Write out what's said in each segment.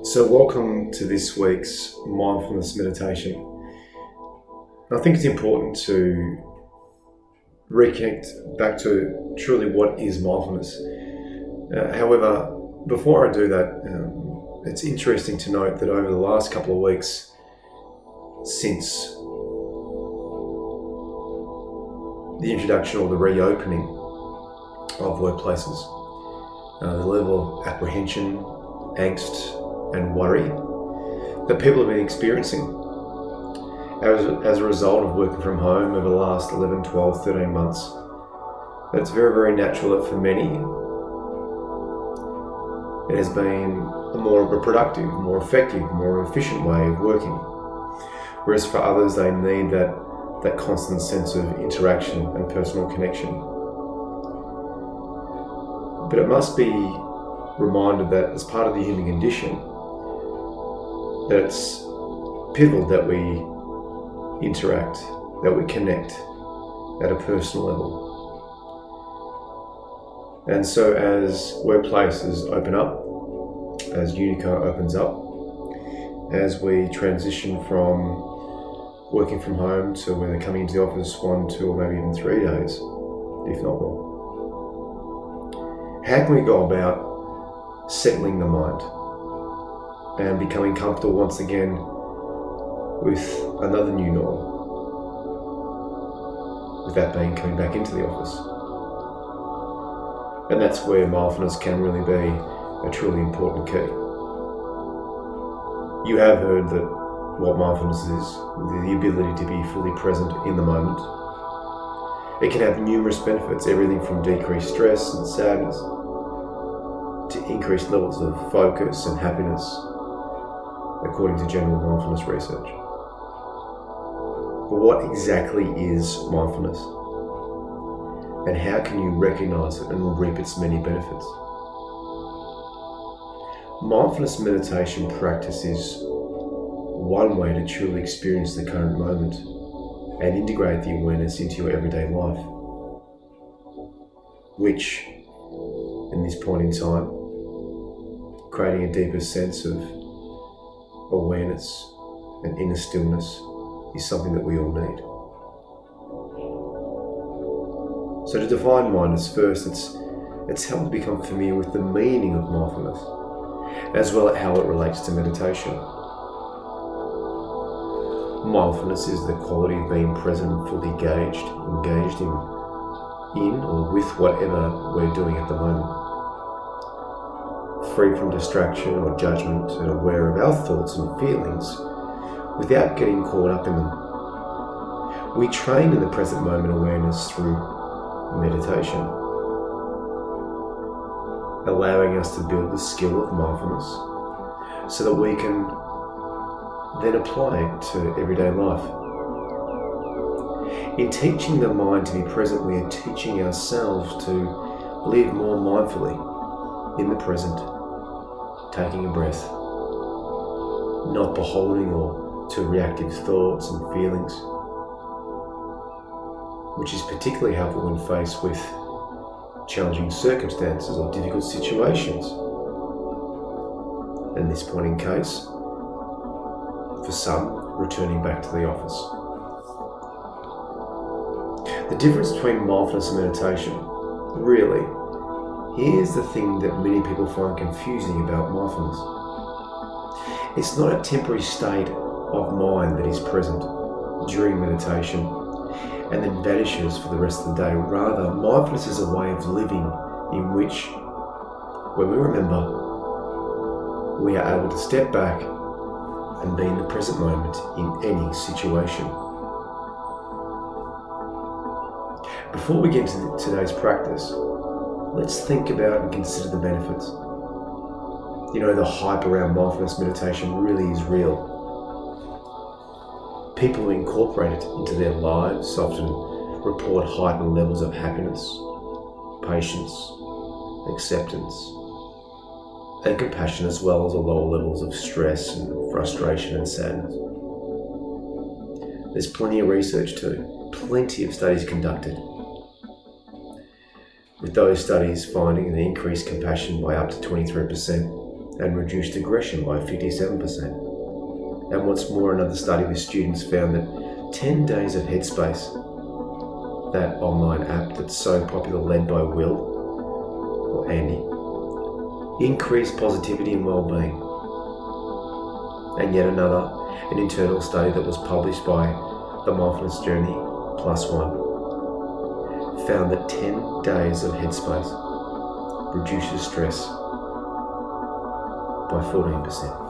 So welcome to this week's mindfulness meditation. I think it's important to reconnect back to truly what is mindfulness. However, before I do that, it's interesting to note that over the last couple of weeks since the introduction or the reopening of workplaces, the level of apprehension, angst and worry that people have been experiencing as a result of working from home over the last 11, 12, 13 months. It's very, very natural that for many it has been a more productive, more effective, more efficient way of working. Whereas for others, they need that constant sense of interaction and personal connection. But it must be reminded that as part of the human condition, that it's pivotal that we interact, that we connect at a personal level. And so as workplaces open up, as Unico opens up, as we transition from working from home to when they're coming into the office 1, 2, or maybe even 3 days, if not more, how can we go about settling the mind and becoming comfortable once again with another new norm, with that being coming back into the office? And that's where mindfulness can really be a truly important key. You have heard that what mindfulness is, the ability to be fully present in the moment. It can have numerous benefits, everything from decreased stress and sadness to increased levels of focus and happiness, according to general mindfulness research. But what exactly is mindfulness? And how can you recognize it and reap its many benefits? Mindfulness meditation practice is one way to truly experience the current moment and integrate the awareness into your everyday life, which, in this point in time, creating a deeper sense of awareness and inner stillness is something that we all need. So to define mindfulness first, it's helped to become familiar with the meaning of mindfulness, as well as how it relates to meditation. Mindfulness is the quality of being present and fully engaged in or with whatever we're doing at the moment, free from distraction or judgment and aware of our thoughts and feelings without getting caught up in them. We train in the present moment awareness through meditation, allowing us to build the skill of mindfulness so that we can then apply it to everyday life. In teaching the mind to be present, we are teaching ourselves to live more mindfully in the present, taking a breath, not beholding to reactive thoughts and feelings, which is particularly helpful when faced with challenging circumstances or difficult situations. In this point in case, for some, returning back to the office. The difference between mindfulness and meditation, really, here's the thing that many people find confusing about mindfulness. It's not a temporary state of mind that is present during meditation and then vanishes for the rest of the day. Rather, mindfulness is a way of living in which, when we remember, we are able to step back and be in the present moment in any situation. Before we get into today's practice, let's think about and consider the benefits. The hype around mindfulness meditation really is real. People who incorporate it into their lives often report heightened levels of happiness, patience, acceptance, and compassion, as well as lower levels of stress and frustration and sadness. There's plenty of research too, plenty of studies conducted, with those studies finding an increased compassion by up to 23%, and reduced aggression by 57%. And what's more, another study with students found that 10 days of Headspace, that online app that's so popular, led by Will, or Andy, increased positivity and well-being. And yet another, an internal study that was published by the Mindfulness Journey +1, found that 10 days of Headspace reduces stress by 14%.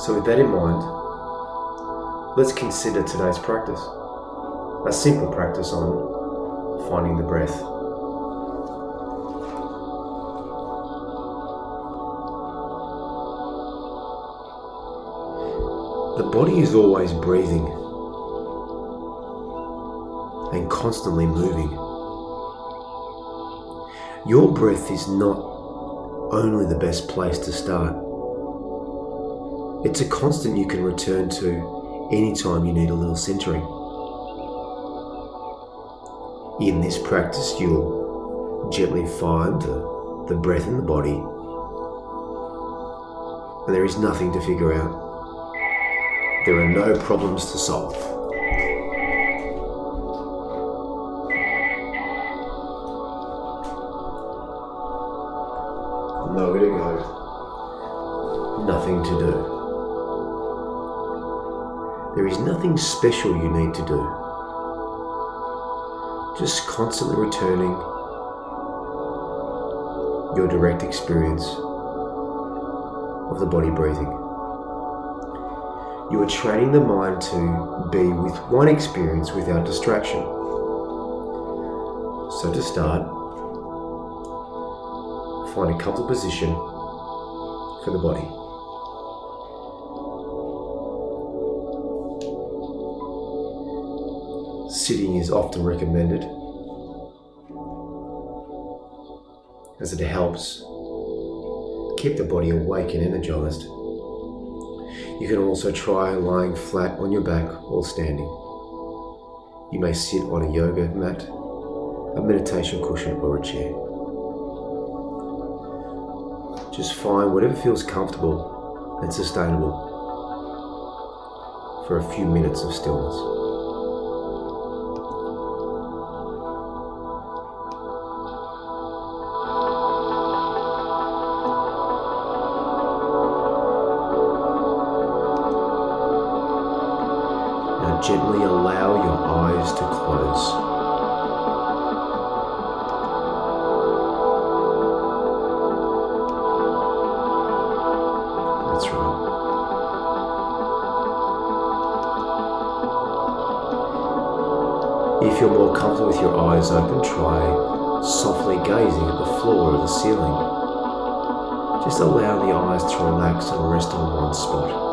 So with that in mind, let's consider today's practice. A simple practice on finding the breath. The body is always breathing and constantly moving. Your breath is not only the best place to start. It's a constant you can return to anytime you need a little centering. In this practice, you'll gently find the breath in the body, and there is nothing to figure out. There are no problems to solve. Nowhere to go, nothing to do. There is nothing special you need to do. Just constantly returning your direct experience of the body breathing. You are training the mind to be with one experience without distraction. So to start, find a comfortable position for the body. Sitting is often recommended, as it helps keep the body awake and energized. You can also try lying flat on your back while standing. You may sit on a yoga mat, a meditation cushion, or a chair. Just find whatever feels comfortable and sustainable for a few minutes of stillness. Gently allow your eyes to close. That's right. If you're more comfortable with your eyes open, try softly gazing at the floor or the ceiling. Just allow the eyes to relax and rest on one spot.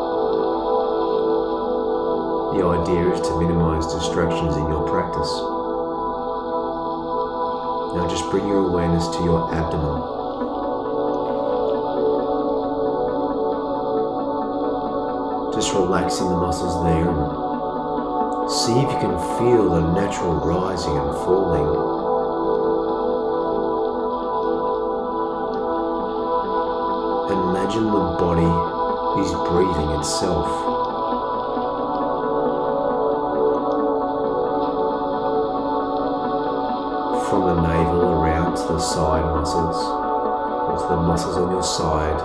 The idea is to minimize distractions in your practice. Now just bring your awareness to your abdomen. Just relaxing the muscles there and see if you can feel the natural rising and falling. And imagine the body is breathing itself. From the navel around to the side muscles, or to the muscles on your side.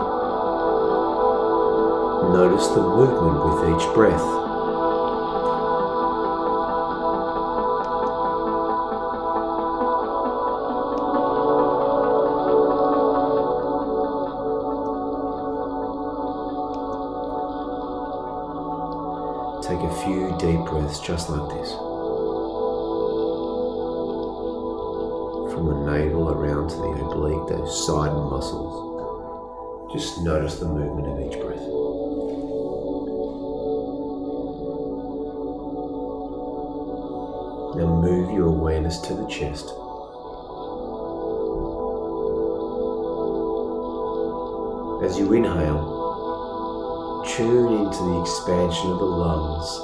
Notice the movement with each breath. Take a few deep breaths just like this. From the navel around to the oblique, those side muscles. Just notice the movement of each breath. Now move your awareness to the chest. As you inhale, tune into the expansion of the lungs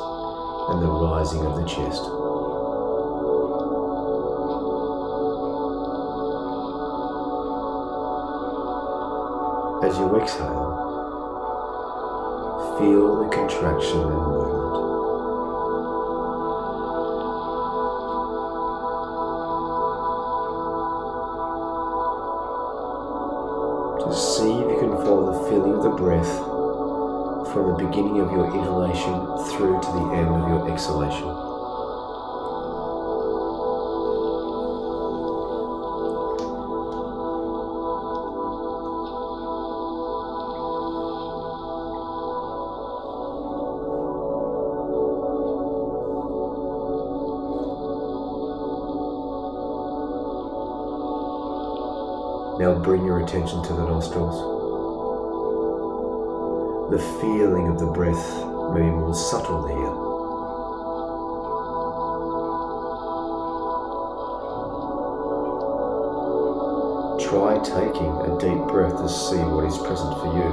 and the rising of the chest. As you exhale, feel the contraction and movement. Just see if you can follow the feeling of the breath from the beginning of your inhalation through to the end of your exhalation. Now bring your attention to the nostrils. The feeling of the breath may be more subtle here. Try taking a deep breath to see what is present for you.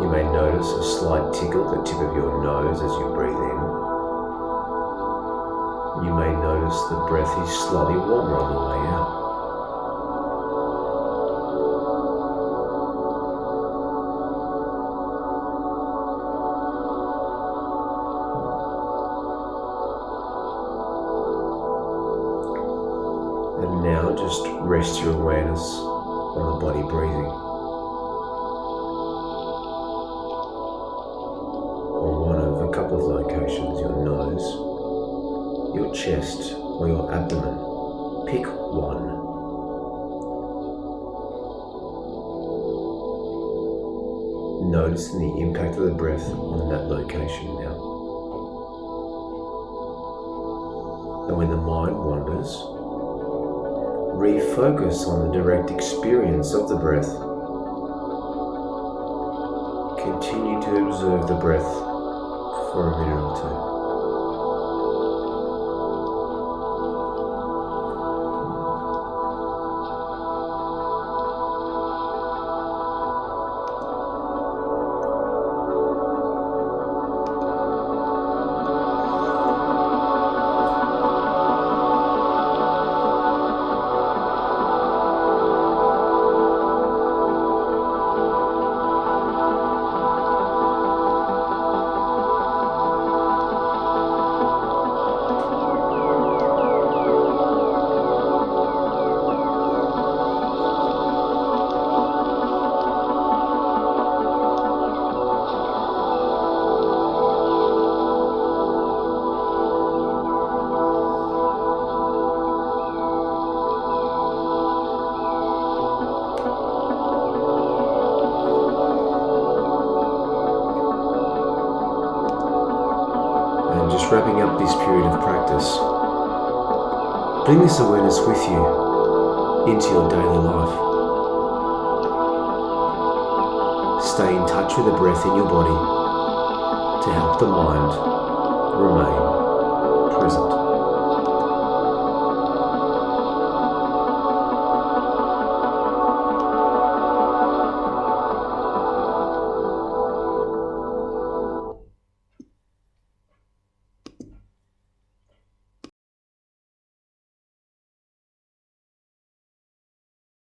You may notice a slight tickle at the tip of your nose as you breathe in. You may notice the breath is slightly warmer on the way out. And now just rest your awareness on the body breathing. On one of a couple of locations, your nose, your chest, or your abdomen. Pick one. Noticing the impact of the breath on that location now. And when the mind wanders, refocus on the direct experience of the breath. Continue to observe the breath for a minute or two. Just wrapping up this period of practice, bring this awareness with you into your daily life. Stay in touch with the breath in your body to help the mind remain present.